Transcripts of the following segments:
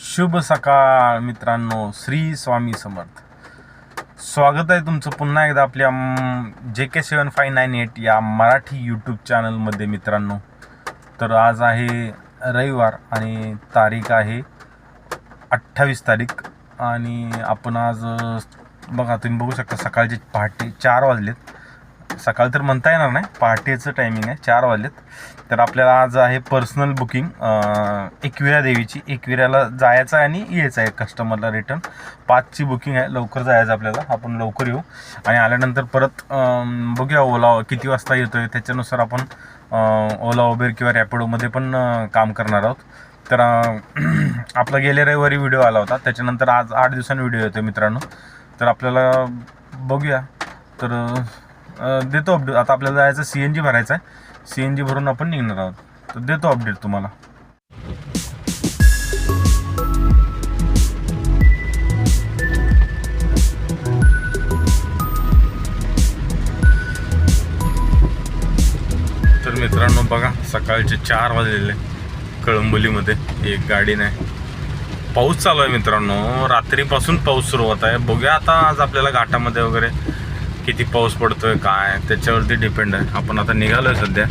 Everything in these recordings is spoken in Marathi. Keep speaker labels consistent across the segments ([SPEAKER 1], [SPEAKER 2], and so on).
[SPEAKER 1] शुभ सकाळ मित्रांनो, श्री स्वामी समर्थ. स्वागत आहे तुमचं पुन्हा एकदा आपल्या JK7598 या मराठी यूट्यूब चॅनलमध्ये मित्रांनो. तर आज आहे रविवार आणि तारीख आहे 28 तारीख आणि आपण आज बघा, तुम्ही बघू शकता सकाळचे पहाटे 4 वाजलेत. सकाळ तर म्हणता येणार नाही, पहाटेचं टायमिंग आहे, 4 वाजलेत. तर आपल्याला आज आहे पर्सनल बुकिंग एकविरा देवीची. एकविऱ्याला जायचं आहे आणि यायचं आहे कस्टमरला रिटर्न. 5ची बुकिंग आहे, लवकर जायचं आपल्याला. आपण लवकर येऊ आणि आल्यानंतर परत बघूया ओला किती वाजता येतो आहे, त्याच्यानुसार आपण ओला उबेर किंवा रॅपिडोमध्ये पण काम करणार आहोत. तर आपला गेल्या रविवारी व्हिडिओ आला होता, त्याच्यानंतर आज 8 दिवसांनी व्हिडिओ येतो मित्रांनो. तर आपल्याला बघूया. तर देतो अपडेट. आता आपल्याला जायचं CNG भरायचं आहे, CNG भरून आपण निघणार आहोत. तर देतो अपडेट तुम्हाला. तर मित्रांनो बघा, सकाळचे 4 वाजलेले. कळंबोलीमध्ये एक गाडी नाही. पाऊस चालू आहे मित्रांनो, रात्रीपासून पाऊस सुरुवात आहे. बघूया आता आज आपल्याला घाटामध्ये वगैरे किती पाऊस पडतोय काय त्याच्यावरती डिपेंड आहे. आपण आता निघालोय सध्या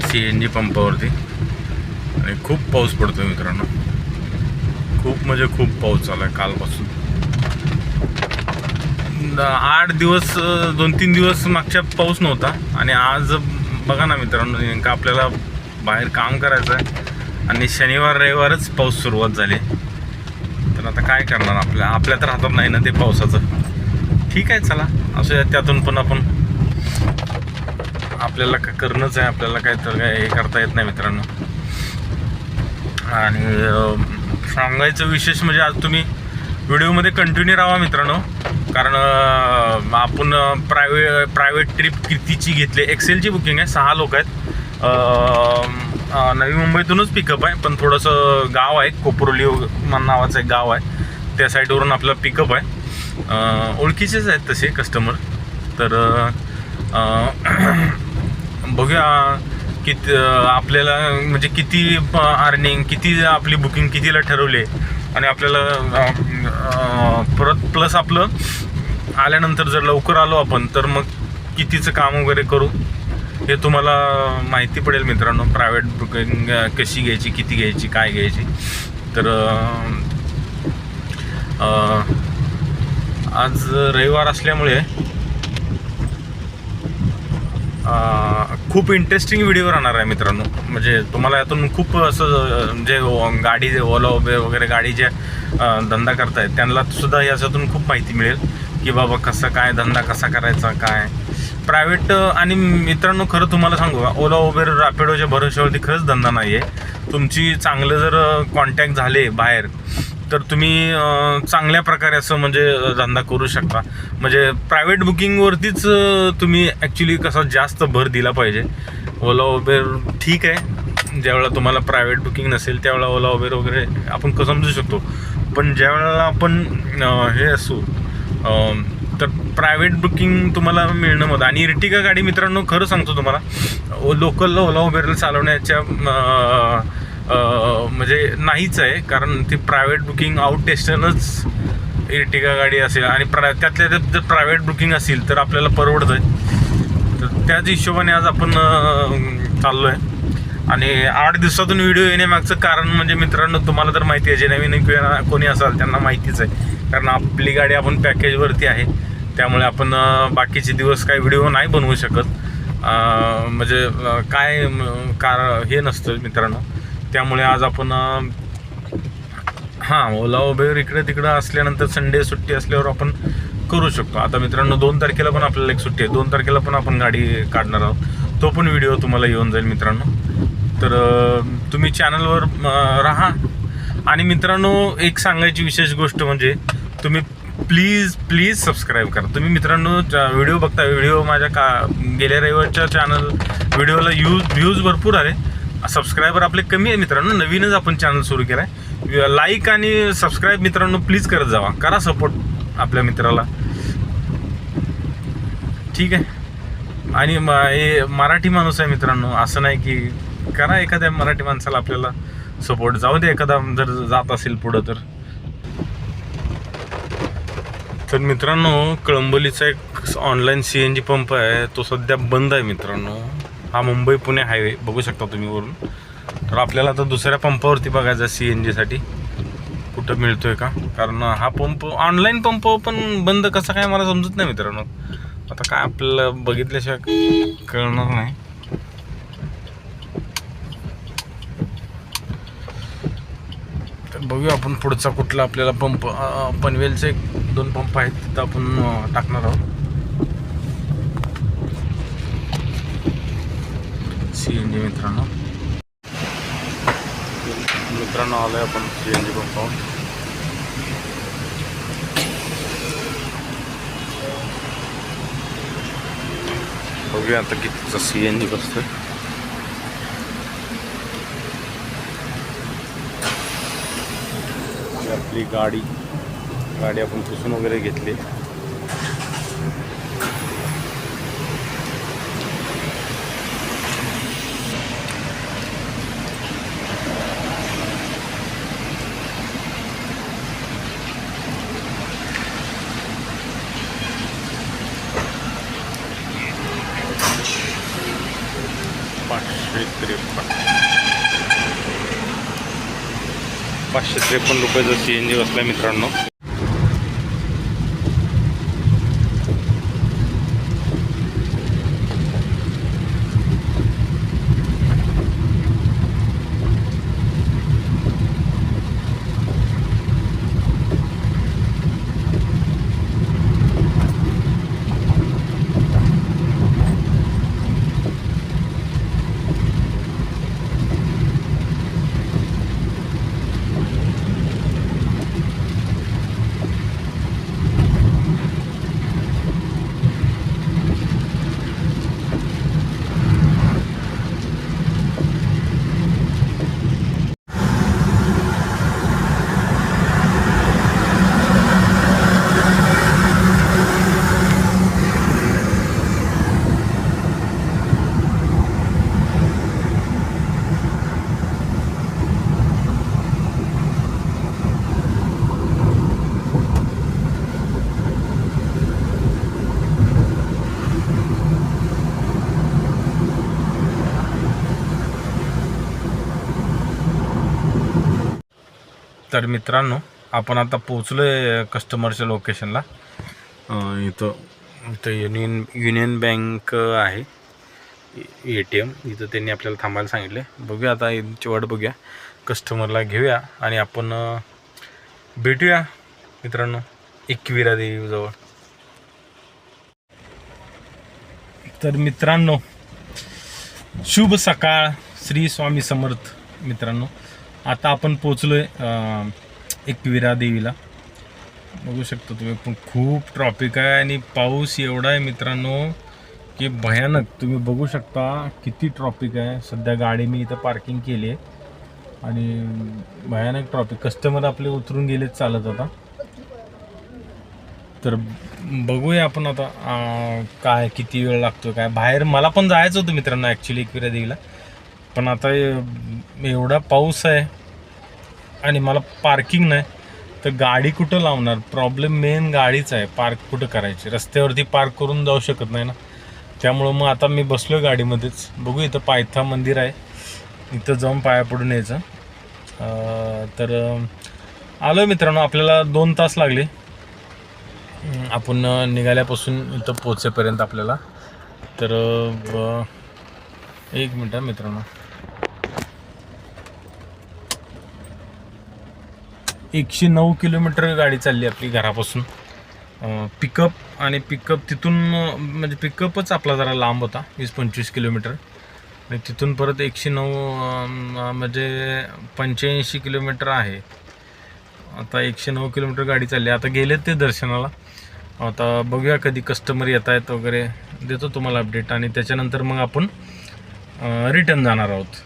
[SPEAKER 1] CNG पंपावरती आणि खूप पाऊस पडतोय मित्रांनो. खूप म्हणजे खूप पाऊस चालू आहे कालपासून. 8 दिवस 2-3 दिवस मागच्या पाऊस नव्हता आणि आज बघा ना मित्रांनो, नेमकं आपल्याला बाहेर काम करायचं आहे आणि शनिवार रविवारच पाऊस सुरुवात झाली. तर आता काय करणार, आपल्या तर हातात नाही ना ते पावसाचं. ठीक आहे, चला असं त्यातून पण आपण आपल्याला करणंच आहे. आपल्याला काय तर काय हे करता येत नाही मित्रांनो. आणि सांगायचं विशेष म्हणजे आज तुम्ही व्हिडिओमध्ये कंटिन्यू राहा मित्रांनो, कारण आपण प्रायव्हेट ट्रिप कितीची घेतली. एक्सेलची बुकिंग आहे. 6 लोक आहेत. नवी मुंबईतूनच पिकअप आहे, पण थोडंसं गाव आहे, कोपरोली नावाचं एक गाव आहे, त्या साईडवरून आपलं पिकअप आहे. ओळखीचेच आहेत तसे कस्टमर. तर बघूया किती आपल्याला म्हणजे किती अर्निंग, किती आपली बुकिंग कितीला ठरवली आणि आपल्याला परत प्लस आपलं आल्यानंतर जर लवकर आलो आपण तर मग कितीचं काम वगैरे करू हे तुम्हाला माहिती पडेल मित्रांनो. प्रायव्हेट बुकिंग कशी घ्यायची, किती घ्यायची, काय घ्यायची. तर आज रविवार असल्यामुळे खूप इंटरेस्टिंग व्हिडिओ राहणार आहे मित्रांनो. म्हणजे तुम्हाला यातून खूप असं जे गाडी ओला उबेर वगैरे गाडी जे धंदा करतायत त्यांना सुद्धा याच्यातून खूप माहिती मिळेल की बाबा कसं काय धंदा कसा करायचा काय प्रायव्हेट. आणि मित्रांनो खरं तुम्हाला सांगू, ओला उबेर रॅपिडोच्या भरोश्यावरती खरंच धंदा नाही आहे. तुमची चांगलं जर कॉन्टॅक्ट झाले बाहेर तर तुम्ही चांगल्या प्रकारे असं म्हणजे धंदा करू शकता. म्हणजे प्रायव्हेट बुकिंगवरतीच तुम्ही ॲक्च्युली कसा जास्त भर दिला पाहिजे. ओला उबेर ठीक आहे, ज्यावेळेला तुम्हाला प्रायव्हेट बुकिंग नसेल त्यावेळेला ओला उबेर वगैरे आपण समजू शकतो. पण ज्यावेळेला आपण हे असू तर प्रायव्हेट बुकिंग तुम्हाला मिळणं मत. आणि इर्टिगा गाडी मित्रांनो खरं सांगतो तुम्हाला, लोकलला ओला उबेरला चालवण्याच्या म्हणजे नाहीच आहे. कारण ती प्रायव्हेट बुकिंग आउट टेस्टनच इर्टिगा गाडी असेल आणि त्यातल्या त्यात जर प्रायव्हेट बुकिंग असेल तर आपल्याला परवडतं आहे. तर त्याच हिशोबाने आज आपण चाललो आहे. आणि 8 दिवसातून व्हिडिओ येण्यामागचं कारण म्हणजे मित्रांनो तुम्हाला तर माहिती आहे, जे नवीन कोणी असाल त्यांना माहितीच आहे. कारण आपली गाडी आपण पॅकेजवरती आहे, त्यामुळे आपण बाकीचे दिवस काही व्हिडिओ नाही बनवू शकत. म्हणजे काय हे नसतं मित्रांनो. त्यामुळे आज आपण ओला उबेर इकडे तिकडं असल्यानंतर संडे सुट्टी असल्यावर आपण करू शकतो. आता मित्रांनो 2 तारखेला पण आपल्याला एक सुट्टी आहे. 2 तारखेला पण आपण गाडी काढणार आहोत. तो पण व्हिडिओ तुम्हाला येऊन जाईल मित्रांनो. तर तुम्ही चॅनलवर राहा. आणि मित्रांनो एक सांगायची विशेष गोष्ट म्हणजे तुम्ही प्लीज सबस्क्राईब करा. तुम्ही मित्रांनो व्हिडिओ बघता, व्हिडिओ माझ्या गेल्या रविवारच्या चॅनल व्हिडिओला व्ह्यूज भरपूर आले. सबस्क्रायबर आपले कमी आहे मित्रांनो, नवीनच आपण चॅनल सुरू केला आहे. लाईक आणि सबस्क्राईब मित्रांनो प्लीज करत जावा, करा सपोर्ट आपल्या मित्राला. ठीक आहे. आणि मराठी माणूस आहे मित्रांनो, असं नाही की करा एखाद्या मराठी माणसाला आपल्याला सपोर्ट. जाऊ दे एखादा जर जात असेल पुढं तर मित्रांनो, कळंबोलीचा एक ऑनलाईन CNG पंप आहे, तो सध्या बंद आहे मित्रांनो. हा मुंबई पुणे हायवे बघू शकता तुम्ही वरून. तर आपल्याला आता दुसऱ्या पंपावरती बघायचा CNGसाठी कुठं मिळतोय का, कारण हा पंप ऑनलाईन पंप पण बंद कसा काय मला समजत नाही मित्रांनो. आता काय आपल्याला बघितल्याशिवाय कळणार नाही. तर बघूया आपण पुढचा कुठला आपल्याला पंप. पनवेलचे 2 पंप आहेत, तिथं आपण टाकणार आहोत CNG. मित्रांनो आलोय आपण CNG पंपावर. बघूया आता कितीचा CNG बसतोय. आपली गाडी आपण पुसून वगैरे घेतली. ₹553 CNG बसला मित्रांनो. तर मित्रांनो, आपण आता पोचलोय कस्टमरच्या लोकेशनला. इथं युनियन बँक आहे, ATM. इथं त्यांनी आपल्याला थांबायला सांगितले. बघूया आता यांची वाट बघूया, कस्टमरला घेऊया आणि आपण भेटूया मित्रांनो एकविरा देवीजवळ. तर मित्रांनो, शुभ सकाळ, श्री स्वामी समर्थ. मित्रांनो, आता आपण पोचलोय एकविरा देवीला. बघू शकता तुम्ही, पण खूप ट्रॉफिक आहे आणि पाऊस एवढा आहे मित्रांनो की भयानक. तुम्ही बघू शकता किती ट्रॉफिक आहे. सध्या गाडी मी इथं पार्किंग केली आहे आणि भयानक ट्रॉफिक. कस्टमर आपले उतरून गेलेत चालत आता. तर बघूया आपण आता काय किती वेळ लागतो काय. बाहेर मला पण जायचं होतं मित्रांनो ॲक्च्युली एकविरा देवीला, पण आता एवढा पाऊस आहे आणि मला पार्किंग नाही, तर गाडी कुठं लावणार. प्रॉब्लेम मेन गाडीच आहे, पार्क कुठं करायची. रस्त्यावरती पार्क करून जाऊ शकत नाही ना, त्यामुळं मग आता मी बसलो आहे गाडीमध्येच. बघू, इथं पायथा मंदिर आहे, इथं जाऊन पाया पडून यायचं. तर आलो मित्रांनो, आपल्याला 2 तास लागले आपण निघाल्यापासून इथं पोचेपर्यंत आपल्याला. तर 1 मिनटं मित्रांनो, 109 किलोमीटर गाडी चालली आपली घरापासून. पिकअप आणि पिकअप तिथून म्हणजे पिकअपच आपला जरा लांब होता, 20-25 किलोमीटर. आणि तिथून परत 109 म्हणजे 85 किलोमीटर आहे. आता 109 किलोमीटर गाडी चालली. आता गेलेत ते दर्शनाला. आता बघूया कधी कस्टमर येत आहेत वगैरे, देतो तुम्हाला अपडेट. आणि त्याच्यानंतर मग आपण रिटर्न जाणार आहोत.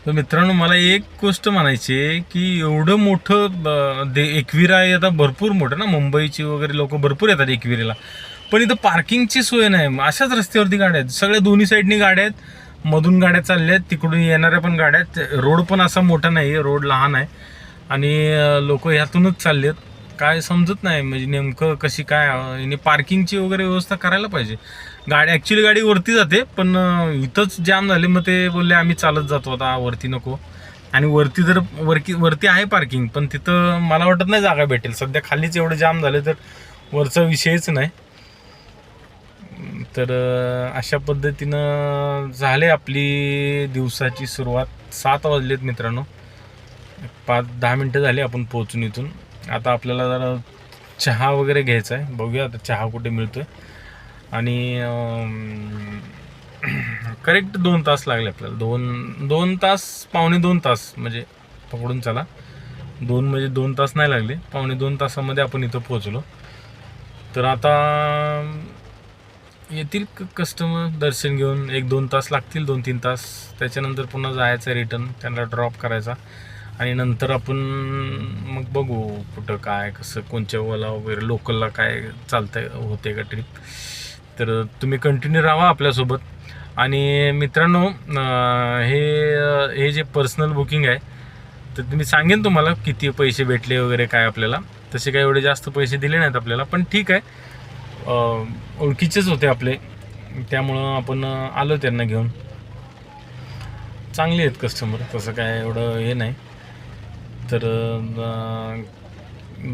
[SPEAKER 1] तर मित्रांनो, मला एक गोष्ट म्हणायची आहे की एवढं मोठं एकविरा आहे, आता भरपूर मोठं ना, मुंबईची वगैरे लोक भरपूर येतात एकविरेला, पण इथं पार्किंगची सोय नाही. अशाच रस्त्यावरती गाड्या आहेत, सगळ्या दोन्ही साईडनी गाड्या आहेत मधून गाड्या चालल्या आहेत, तिकडून येणाऱ्या पण गाड्या आहेत. रोड पण असा मोठा नाही आहे, रोड लहान आहे आणि लोक ह्यातूनच चालले आहेत. काय समजत नाही म्हणजे नेमकं कशी काय आणि पार्किंगची वगैरे व्यवस्था करायला पाहिजे. ॲक्च्युली गाडी वरती जाते पण इथंच जाम झाले, मग ते बोलले आम्ही चालत जातो आता, वरती नको. आणि वरती आहे पार्किंग, पण तिथं मला वाटत नाही जागा भेटेल सध्या. खालीच एवढं जाम झालं तर वरचा विषयच नाही. तर अशा पद्धतीनं झाले आपली दिवसाची सुरुवात. 7 वाजलेत मित्रांनो, 5-10 मिनटं झाली आपण पोहोचून इथून. आता आपल्याला जरा चहा वगैरे घ्यायचा आहे, बघूया आता चहा कुठे मिळतोय. आणि करेक्ट 2 तास लागले आपल्याला, 2 तास, 2.25 तास म्हणजे पकडून चला. 2 तास नाही लागले, 2.25 तासामध्ये आपण इथं पोहोचलो. तर आता येतील कस्टमर दर्शन घेऊन, 1-2 तास लागतील, 2-3 तास. त्याच्यानंतर पुन्हा जायचं रिटर्न, त्यांना ड्रॉप करायचा आणि नंतर आपण मग बघू कुठं काय कसं, कोणच्या ओला वगैरे लोकलला काय चालतंय, होते का ट्रिप. तर तुम्ही कंटिन्यू राहा आपल्यासोबत. आणि मित्रांनो, हे जे पर्सनल बुकिंग आहे तर तुम्ही सांगेन तुम्हाला किती पैसे भेटले वगैरे काय आपल्याला. तसे काय एवढे जास्त पैसे दिले नाहीत आपल्याला, पण ठीक आहे, ओळखीचेच होते आपले, त्यामुळं आपण आलो त्यांना घेऊन. चांगले आहेत कस्टमर, तसं काय एवढं हे नाही. तर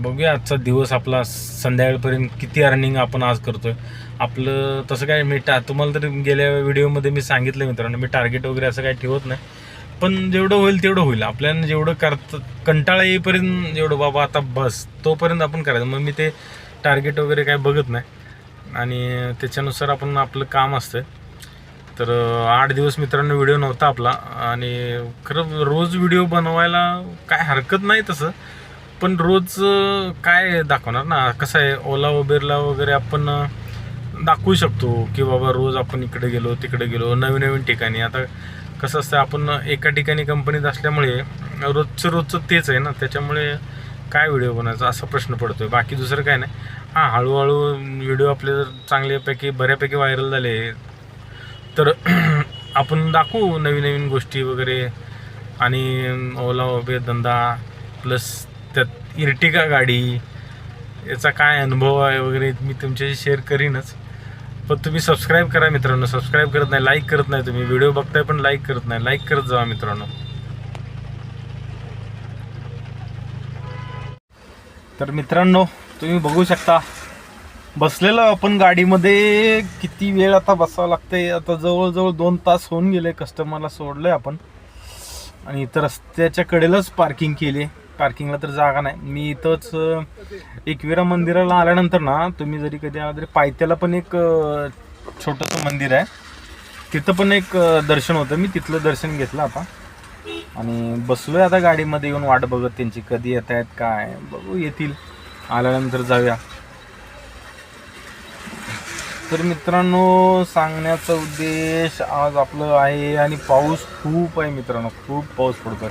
[SPEAKER 1] बघूया आजचा दिवस आपला संध्याकाळपर्यंत किती अर्निंग आपण आज करतोय आपलं. तसं काय मी तुम्हाला तर गेल्या व्हिडिओमध्ये मी सांगितलं मित्रांनो, मी टार्गेट वगैरे असं काय ठेवत नाही, पण जेवढं होईल तेवढं होईल. आपल्याला जेवढं कंटाळा येईपर्यंत जेवढं बाबा आता बस तोपर्यंत आपण करायचं. मग मी ते टार्गेट वगैरे काय बघत नाही आणि त्याच्यानुसार आपण आपलं काम असतं. तर 8 दिवस मित्रांनो व्हिडिओ नव्हता आपला. आणि खरं रोज व्हिडिओ बनवायला काय हरकत नाही तसं, पण रोज काय दाखवणार ना. कसं आहे, ओला उबेरला वगैरे आपण दाखवू शकतो की बाबा रोज आपण इकडे गेलो तिकडे गेलो, नवीन नवीन ठिकाणी. आता कसं असतं, आपण एका ठिकाणी कंपनीत असल्यामुळे रोजचं तेच आहे ना, त्याच्यामुळे काय व्हिडिओ बनवायचा असा प्रश्न पडतोय, बाकी दुसरं काय नाही. हां, हळूहळू व्हिडिओ आपले जर बऱ्यापैकी व्हायरल झाले तर आपण दाखवू नवीन नवीन गोष्टी वगैरे. आणि ओला उबेर धंदा प्लस त्यात इर्टिगा गाडी, याचा काय अनुभव आहे वगैरे मी तुमच्याशी शेअर करीनच. पण तुम्ही सबस्क्राईब करा मित्रांनो, सबस्क्राईब करत नाही, लाईक करत नाही. तुम्ही व्हिडिओ बघताय पण लाईक करत नाही, लाईक करत जावा मित्रांनो. तर मित्रांनो, तुम्ही बघू शकता बसलेलो आपण गाडीमध्ये. किती वेळ आता बसावं लागतंय, आता जवळजवळ 2 तास होऊन गेले. कस्टमरला सोडलंय आपण आणि इथं रस्त्याच्या कडेलाच पार्किंग केली. पार्किंगला तर जागा नाही. मी इथंच एकविरा मंदिराला आल्यानंतर ना, तुम्ही जरी कधी आला तरी पायथ्याला पण एक छोटंसं मंदिर आहे, तिथं पण एक दर्शन होतं. मी तिथलं दर्शन घेतलं आता आणि बसलोय आता गाडीमध्ये येऊन वाट बघत त्यांची, कधी येत आहेत काय. बघू, येतील, आल्यानंतर जाऊया. तर मित्रांनो, सांगण्याचा उद्देश आज आपलं आहे, आणि पाऊस खूप आहे मित्रांनो, खूप पाऊस पडतोय,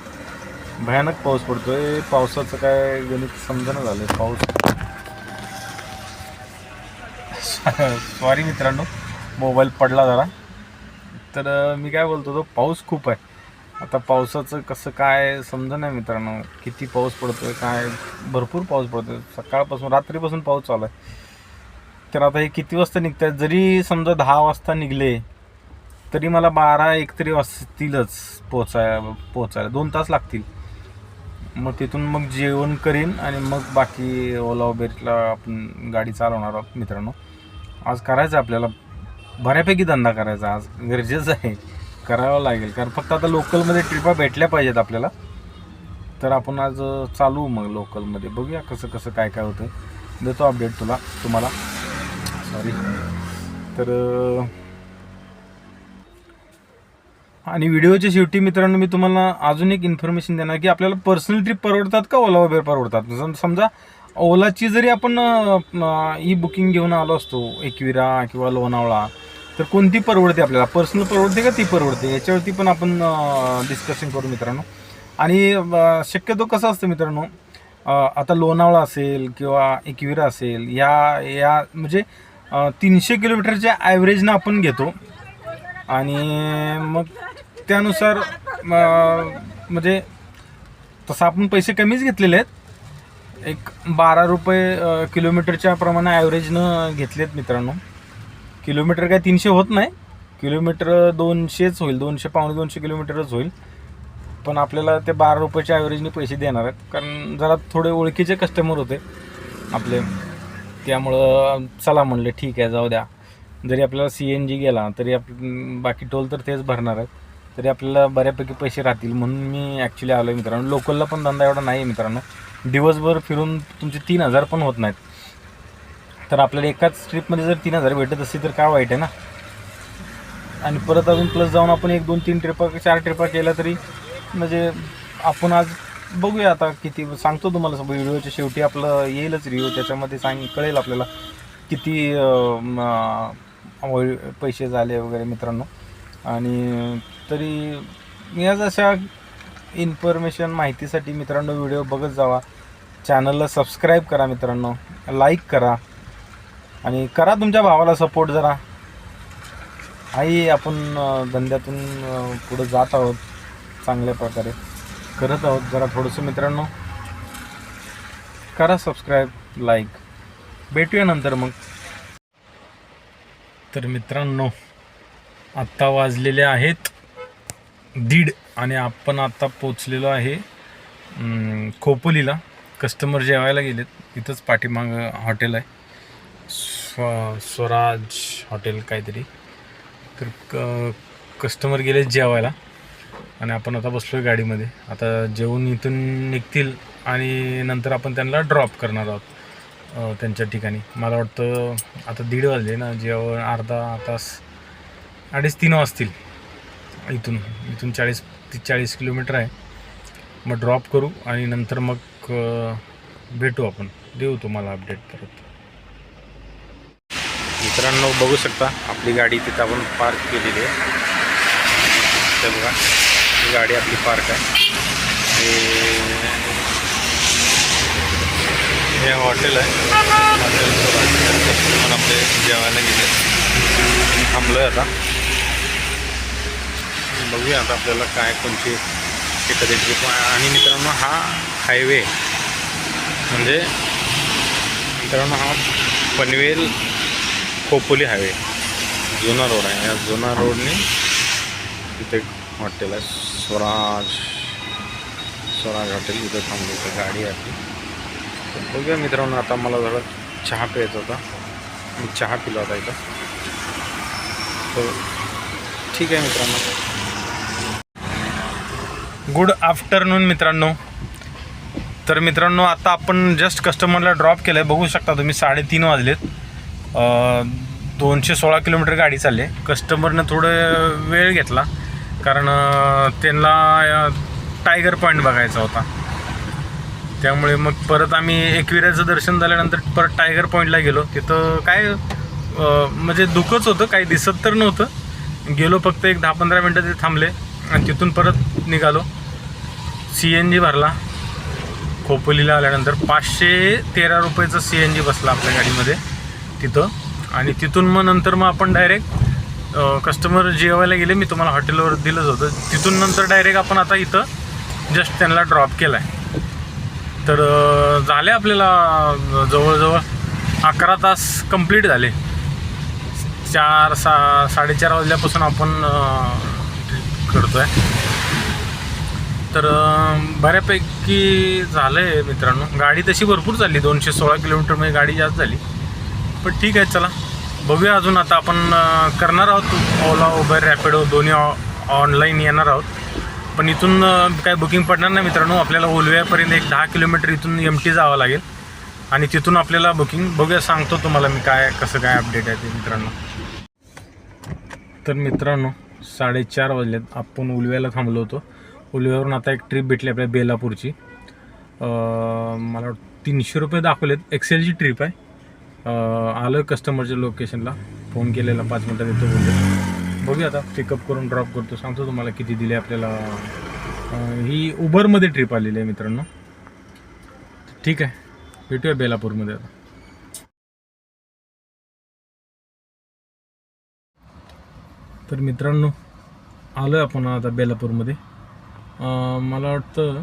[SPEAKER 1] भयानक पाऊस पडतोय. पावसाचं काय गणित समजेना झालंय. पाऊस सॉरी मित्रांनो, मोबाईल पडला जरा. तर मी काय बोलतो, तो पाऊस खूप आहे. आता पावसाचं कसं काय समजेना मित्रांनो, किती पाऊस पडतोय काय. भरपूर पाऊस पडतोय, सकाळपासून रात्रीपासून पाऊस चालू आहे. तर आता हे किती वाजता निघतात, जरी समजा 10 वाजता निघले तरी मला 12-1 तरी वाजतीलच पोचायला 2 तास लागतील. मग तिथून मग जेवण करीन आणि मग बाकी ओला उबेरला आपण गाडी चालवणार आहोत मित्रांनो. आज करायचं आपल्याला, बऱ्यापैकी धंदा करायचा आज, गरजेचं आहे, करावं लागेल. कारण फक्त आता लोकलमध्ये ट्रिपा भेटल्या पाहिजेत आपल्याला, तर आपण आज चालू मग लोकलमध्ये. बघूया कसं कसं काय काय होतं, देतो अपडेट तुम्हाला. सॉरी. तर आणि व्हिडिओच्या शेवटी मित्रांनो मी तुम्हाला अजून एक इन्फॉर्मेशन देणार की आपल्याला पर्सनल ट्रिप परवडतात का ओला उबेर परवडतात. समजा ओलाची जरी आपण ई बुकिंग घेऊन आलो असतो एकविरा किंवा लोणावळा, तर कोणती परवडते आपल्याला, पर्सनल परवडते का ती परवडते, याच्यावरती पण आपण डिस्कशन करू मित्रांनो. आणि शक्यतो कसं असतं मित्रांनो, आता लोणावळा असेल किंवा एकविरा असेल, या म्हणजे 300 किलोमीटरच्या ॲव्हरेजनं आपण घेतो. आणि मग त्यानुसार म्हणजे तसं आपण पैसे कमीच घेतलेले आहेत, एक 12 रुपये किलोमीटरच्या प्रमाणे ॲव्हरेजनं घेतलेत मित्रांनो. किलोमीटर काय 300 होत नाही, किलोमीटर 200च होईल, 200 पावणे 200 किलोमीटरच होईल. पण आपल्याला ते 12 रुपयाच्या ॲव्हरेजने पैसे देणार आहेत, कारण जरा थोडे ओळखीचे कस्टमर होते आपले, त्यामुळं चला म्हणले ठीक आहे जाऊ द्या. जरी आपल्याला CNG गेला तरी बाकी टोल तर तेच भरणार आहेत, तरी आपल्याला बऱ्यापैकी पैसे राहतील म्हणून मी ॲक्च्युली आलो आहे मित्रांनो. लोकलला पण धंदा एवढा नाही आहे मित्रांनो, दिवसभर फिरून तुमचे 3,000 पण होत नाहीत. तर आपल्याला एकाच ट्रिपमध्ये जर 3,000 भेटत असतील तर काय वाईट आहे ना. आणि परत अजून प्लस जाऊन आपण 1 2 3 ट्रिपा 4 ट्रिपा केल्या तरी म्हणजे आपण आज बघूया आता किती, सांगतो तुम्हाला व्हिडिओच्या शेवटी आपलं येईलच रिव्ह्यू, त्याच्यामध्ये कळेल आपल्याला किती पैसे झाले वगैरे मित्रांनो. आणि तरी याच अशा इन्फॉर्मेशन माहितीसाठी मित्रांनो व्हिडिओ बघत जावा. चॅनलला सबस्क्राईब करा मित्रांनो, लाईक करा आणि करा तुमच्या भावाला सपोर्ट जरा. आपण धंद्यातून पुढे जात आहोत, चांगल्या प्रकारे करत आहोत. जरा थोडंसं मित्रांनो करा सबस्क्राईब, लाईक. भेटूया नंतर मग. तर मित्रांनो आत्ता वाजलेले आहेत 1:30 आणि आपण आता पोचलेलो आहे खोपोलीला. कस्टमर जेवायला गेलेत, इथंच पाठीमागं हॉटेल आहे, स्वराज हॉटेल काहीतरी. तर कस्टमर गेले जेवायला आणि आपण आता बसलो आहे गाडीमध्ये. आता जेवून इथून निघतील आणि नंतर आपण त्यांना ड्रॉप करणार आहोत त्यांच्या ठिकाणी. मला वाटतं आता 1:30 वाजले ना, जेवण अर्धा तास 2:30-3 वाजतील. इथून 40 किलोमीटर आहे. मग ड्रॉप करू आणि नंतर मग भेटू, आपण देऊ तुम्हाला अपडेट परत. मित्रांनो बघू शकता आपली गाडी तिथं आपण पार्क केलेली आहे. ते बघा ही गाडी आपली पार्क आहे. हे हॉटेल आहे, हॉटेल म्हणून आपले जेवायला गेले. थांबलो आहे आता, बघूया आता आपल्याला काय कोणची एखादी ट्रिप. आणि मित्रांनो हा हायवे म्हणजे मित्रांनो हा पनवेल खोपोली हायवे जुना रोड आहे. या जुना रोडने तिथे हॉटेल आहे स्वराज हॉटेल. इथं थांबलो होतं, गाडी आहे आपली. तर बघूया मित्रांनो, आता मला जरा चहा प्यायचा होता, मी चहा पिला होता इथं. तर ठीक आहे मित्रांनो, गुड आफ्टरनून मित्रांनो. तर मित्रांनो आता आपण जस्ट कस्टमरला ड्रॉप केलं आहे, बघू शकता तुम्ही 3:30 वाजलेत. 216 किलोमीटर गाडी चालली आहे. कस्टमरनं थोडं वेळ घेतला कारण त्यांना टायगर पॉईंट बघायचा होता, त्यामुळे मग परत आम्ही एकविराचं दर्शन झाल्यानंतर परत टायगर पॉईंटला गेलो. तिथं काय म्हणजे दुःखच होतं, काही दिसत तर नव्हतं. गेलो फक्त एक 10-15 मिनटं ते थांबले आणि तिथून परत निघालो. CNG भरला. खोपोलीला आल्यानंतर 513 रुपयाचं CNG बसला आपल्या गाडीमध्ये तिथं. आणि तिथून मग नंतर मग आपण डायरेक्ट कस्टमर जेवायला गेले, मी तुम्हाला हॉटेलवर दिलंच होतं. तिथून नंतर डायरेक्ट आपण आता इथं जस्ट त्यांना ड्रॉप केला आहे. तर झाले आपल्याला जवळजवळ 11 तास कंप्लीट झाले. 4-4:30 वाजल्यापासून आपण करतो आहे. तर बऱ्यापैकी झालं आहे मित्रांनो. गाडी तशी भरपूर चालली, 216 किलोमीटरमध्ये गाडी जास्त झाली, पण ठीक आहे. चला बघूया अजून. आता आपण करणार आहोत ओला, उबर, रॅपिडो दोन्ही ऑनलाईन येणार आहोत. पण इथून काय बुकिंग पडणार नाही मित्रांनो. आपल्याला ओलव्यापर्यंत एक 10 किलोमीटर इथून MT जावं लागेल आणि तिथून आपल्याला बुकिंग. बघूया, सांगतो तुम्हाला मी कसं काय अपडेट आहे ते मित्रांनो. तर मित्रांनो 4:30 वाजलेत, आपण उलव्याला थांबलो होतो. उलव्यावरून आता एक ट्रिप भेटली आपल्या बेलापूरची. मला 300 रुपये दाखवलेत. एक्सेलची ट्रिप आहे. आलो कस्टमरच्या लोकेशनला, फोन केलेला 5 मिनटात येतो बोलले. बघूया आता, पिकअप करून ड्रॉप करतो, सांगतो तुम्हाला किती दिले आपल्याला. ही उबरमध्ये ट्रिप आलेली आहे मित्रांनो. ठीक आहे, भेटूया बेलापूरमध्ये आता. तर मित्रांनो, आलो आहे आपण आता बेलापूरमध्ये. मला वाटतं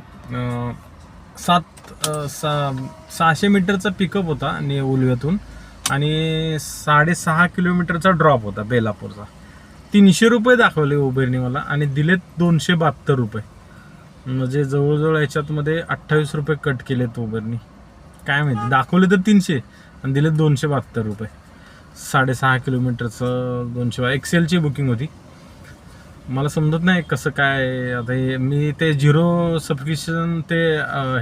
[SPEAKER 1] 600 मीटरचा पिकअप होता आणि उलव्यातून, आणि 6.5 किलोमीटरचा ड्रॉप होता बेलापूरचा. 300 रुपये दाखवले उबेरने मला आणि दिलेत 272 रुपये. म्हणजे जवळजवळ याच्यातमध्ये 28 रुपये कट केलेत उबेरनी. काय माहिती, दाखवले तर 300 आणि दिलेत 272 रुपये. 6.5 किलोमीटरचं 200. एक्सेलची बुकिंग होती. मला समजत नाही कसं काय. आता हे मी ते झिरो सबस्क्रिप्शन ते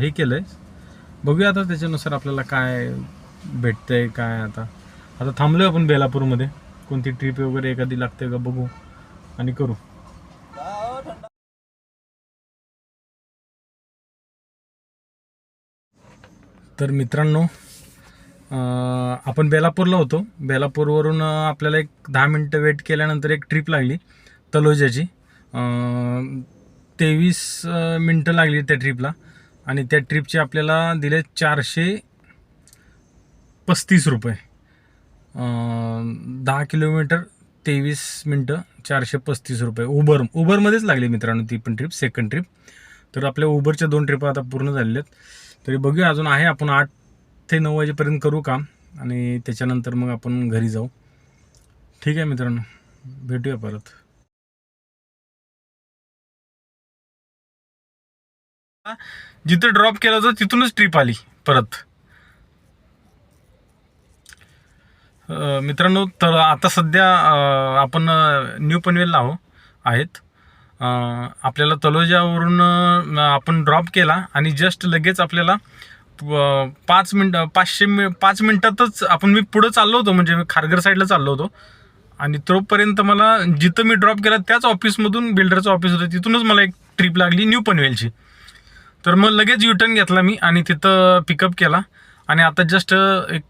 [SPEAKER 1] हे केलं आहे. बघूया आता त्याच्यानुसार आपल्याला काय भेटतंय काय. आता थांबलो आपण बेलापूरमध्ये. कोणती ट्रिप वगैरे एखादी लागते का बघू आणि करू. तर मित्रांनो, आपण बेलापूरला होतो. बेलापूरवरून आपल्याला एक 10 मिनटं वेट केल्यानंतर एक ट्रिप लागली तलोजाची. 23 मिनटं लागली त्या ट्रिपला आणि त्या ट्रिपचे आपल्याला दिले 435 रुपये. 10 किलोमीटर 23 मिनटं 435 रुपये. उबरमध्येच लागली मित्रांनो ती पण ट्रिप, सेकंड ट्रिप. तर आपल्या उबरच्या 2 ट्रिपा आता पूर्ण झालेल्या आहेत. तरी बघूया, अजून आहे. आपण 8 ते 9 वाजेपर्यंत करू काम आणि त्याच्यानंतर मग आपण घरी जाऊ. ठीक आहे मित्रांनो, भेटूया परत. जिथं ड्रॉप केला होता तिथूनच ट्रिप आली परत. मित्रांनो, तर आता सध्या आपण न्यू पनवेलला आहेत. आपल्याला तलोजावरून आपण ड्रॉप केला आणि जस्ट लगेच आपल्याला 5 मिनटातच मी पुढं चाललो होतो. म्हणजे मी खारघर साईडला चाललो होतो आणि तोपर्यंत मला जिथं मी ड्रॉप केला त्याच ऑफिसमधून, बिल्डरचं ऑफिस होतं, तिथूनच मला एक ट्रिप लागली न्यू पनवेलची. तर मग लगेच युटर्न घेतला मी आणि तिथं पिकअप केला. आणि आता जस्ट एक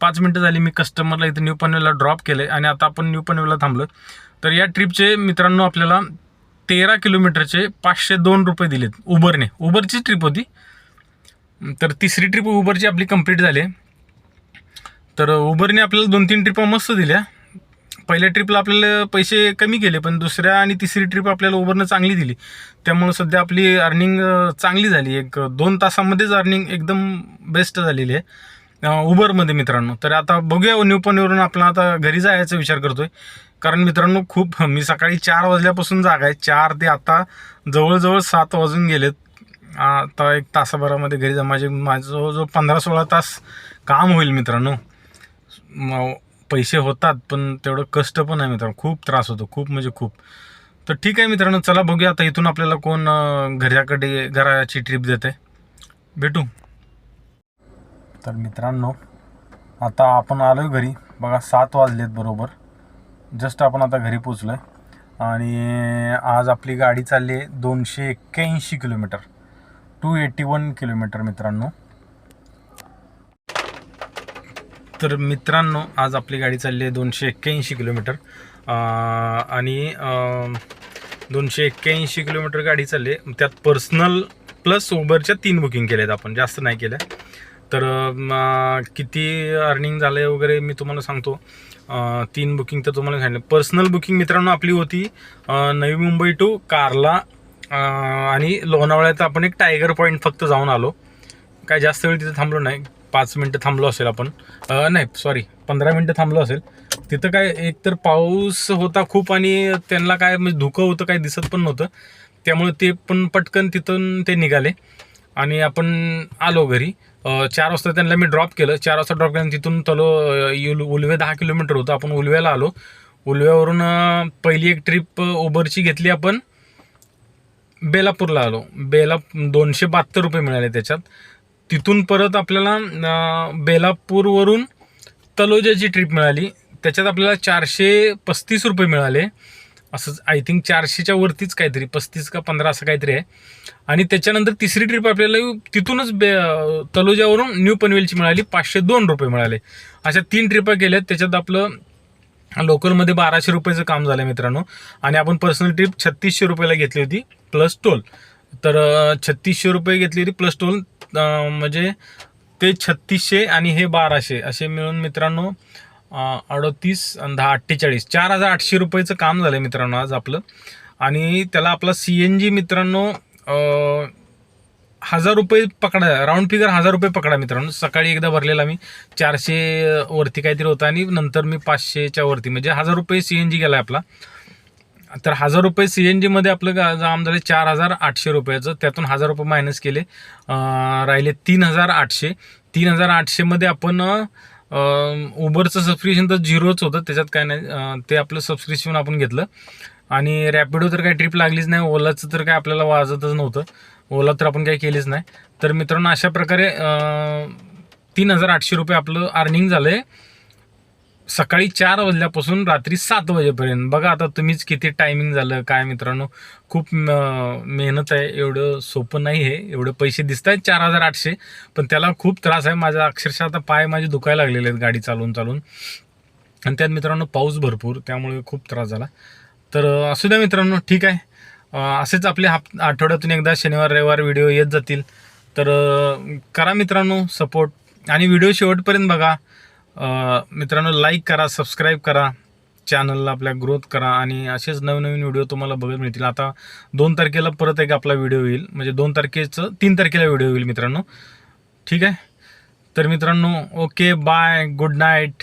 [SPEAKER 1] 5 मिनटं झाली मी कस्टमरला इथं न्यू पनवेलला ड्रॉप केलं आणि आता आपण न्यू पनवेलला थांबलो. तर या ट्रिपचे मित्रांनो आपल्याला 13 किलोमीटरचे 502 रुपये दिलेत उबरने. उबरचीच ट्रिप होती. तर तिसरी ट्रिप उबरची आपली कंप्लीट झाली. तर उबरने आपल्याला 2-3 ट्रिपा मस्त दिल्या. पहिल्या ट्रिपला आपल्याला पैसे कमी गेले, पण दुसऱ्या आणि तिसरी ट्रिप आपल्याला उबरनं चांगली दिली. त्यामुळे सध्या आपली अर्निंग चांगली झाली. 1-2 तासामध्येच अर्निंग एकदम बेस्ट झालेली आहे उबरमध्ये मित्रांनो. तर आता बघूया, न्यू पनवेलवरून आपण आता घरी जायचा विचार करतोय. कारण मित्रांनो, मी सकाळी 4 वाजल्यापासून जागा आहे. 4 ते आता जवळजवळ 7 वाजून गेलेत. आता 1 तासाभरामध्ये घरी जा. माझं जो 15-16 तास काम होईल मित्रांनो. पैसे होतात पण तेवढं कष्ट पण आहे मित्रांनो. खूप त्रास होतो, खूप म्हणजे खूप. तर ठीक आहे मित्रांनो, चला बघूया आता इथून आपल्याला कोण घराची ट्रिप देते. भेटू. तर मित्रांनो, आता आपण आलो आहे घरी. बघा 7 वाजलेत बरोबर. जस्ट आपण आता घरी पोचलो आहे आणि आज आपली गाडी चालली आहे 281 किलोमीटर, 281 किलोमीटर मित्रांनो. तर मित्रांनो, आज आपली गाडी चालली आहे 281 किलोमीटर आणि 281 किलोमीटर गाडी चालली आहे. त्यात पर्सनल प्लस उबरच्या 3 बुकिंग केल्या आहेत आपण, जास्त नाही केल्या. तर किती अर्निंग झालं आहे वगैरे मी तुम्हाला सांगतो. 3 बुकिंग तर तुम्हाला सांगितलं. पर्सनल बुकिंग मित्रांनो आपली होती नवी मुंबई टू कार्ला आणि लोणावळ्यात आपण एक टायगर पॉईंट फक्त जाऊन आलो. काय जास्त वेळ तिथं थांबलो नाही. 5 मिनटं थांबलो असेल आपण. नाही सॉरी, 15 मिनटं थांबलो असेल. तिथं काय एकतर पाऊस होता खूप आणि त्यांना काय म्हणजे धुकं होतं, काही दिसत पण नव्हतं. त्यामुळे ते पण पटकन तिथून ते निघाले आणि आपण आलो घरी. 4 वाजता त्यांना मी ड्रॉप केलं. 4 वाजता ड्रॉप केलं तिथून उलवे 10 किलोमीटर होतं. आपण उलव्याला आलो. उलव्यावरून पहिली एक ट्रिप उबरची घेतली आपण. बेलापूरला आलो. 272 रुपये मिळाले त्याच्यात. तिथून परत आपल्याला बेलापूरवरून तलोजाची ट्रिप मिळाली. त्याच्यात आपल्याला 435 रुपये मिळाले. असंच आय थिंक 400च्या वरतीच काहीतरी, 35 का 15 असं काहीतरी आहे. आणि त्याच्यानंतर तिसरी ट्रिप आपल्याला तिथूनच तलोजावरून न्यू पनवेलची मिळाली. 502 रुपये मिळाले. अशा 3 ट्रिपा केल्यात. त्याच्यात आपलं लोकलमध्ये 1200 रुपयाचं काम झालं मित्रांनो. आणि आपण पर्सनल ट्रिप 3600 रुपयाला घेतली होती प्लस टोल. तर 3600 रुपये घेतली होती प्लस टोल. म्हणजे ते 3600 आणि हे 1200 असे मिळून मित्रांनो 38 आणि 10 48 4,800 रुपयाचं काम झालं मित्रांनो आज आपलं. आणि त्याला आपला CNG मित्रांनो 1,000 रुपये पकडा, राऊंड फिगर 1,000 रुपये पकडा मित्रांनो. सकाळी एकदा भरलेला मी 400 वरती काहीतरी होता आणि नंतर मी 500च्या वरती, म्हणजे 1,000 रुपये CNG गेला आपला. तर 1,000 रुपये CNG मध्ये आपलं काम झालं 4,800 रुपयाचं. त्यातून 1,000 रुपये मायनस केले, राहिले 3,800. 3,800 मध्ये आपण उबरचं सबस्क्रिप्शन तर झिरोच होतं, त्याच्यात काय नाही, ते आपलं सबस्क्रिप्शन आपण घेतलं. आणि रॅपिडो तर काही ट्रिप लागलीच नाही, ओलाचं तर काय आपल्याला वाजतच नव्हतं, ओला तर आपण काही केलीच नाही. तर मित्रांनो अशा प्रकारे 3,800 रुपये आपलं अर्निंग झालं आहे सकाळी 4 वाजल्यापासून रात्री 7 वाजेपर्यंत. बघा आता तुम्हीच किती टायमिंग झालं काय मित्रांनो. खूप मेहनत आहे, एवढं सोपं नाही आहे. एवढे पैसे दिसत आहेत 4,800, पण त्याला खूप त्रास आहे. माझा अक्षरशः आता पाय माझे दुखायला लागलेले आहेत गाडी चालवून चालवून. आणि त्यात मित्रांनो पाऊस भरपूर, त्यामुळे खूप त्रास झाला. तर असू द्या मित्रांनो, ठीक आहे. असेच आपले आठवड्यातून एकदा शनिवार रविवार व्हिडिओ येत जातील. तर करा मित्रांनो सपोर्ट, आणि व्हिडिओ शेवटपर्यंत बघा. मित्रांनो लाईक करा, सबस्क्राईब करा, चॅनलला आपल्या ग्रोथ करा, आणि असेच नवीन नवीन व्हिडिओ तुम्हाला बघत मिळतील. आता 2 तारखेला परत एक आपला व्हिडिओ येईल, म्हणजे 3 तारखेला व्हिडिओ येईल मित्रांनो, ठीक आहे. तर मित्रांनो ओके, बाय, गुड नाईट.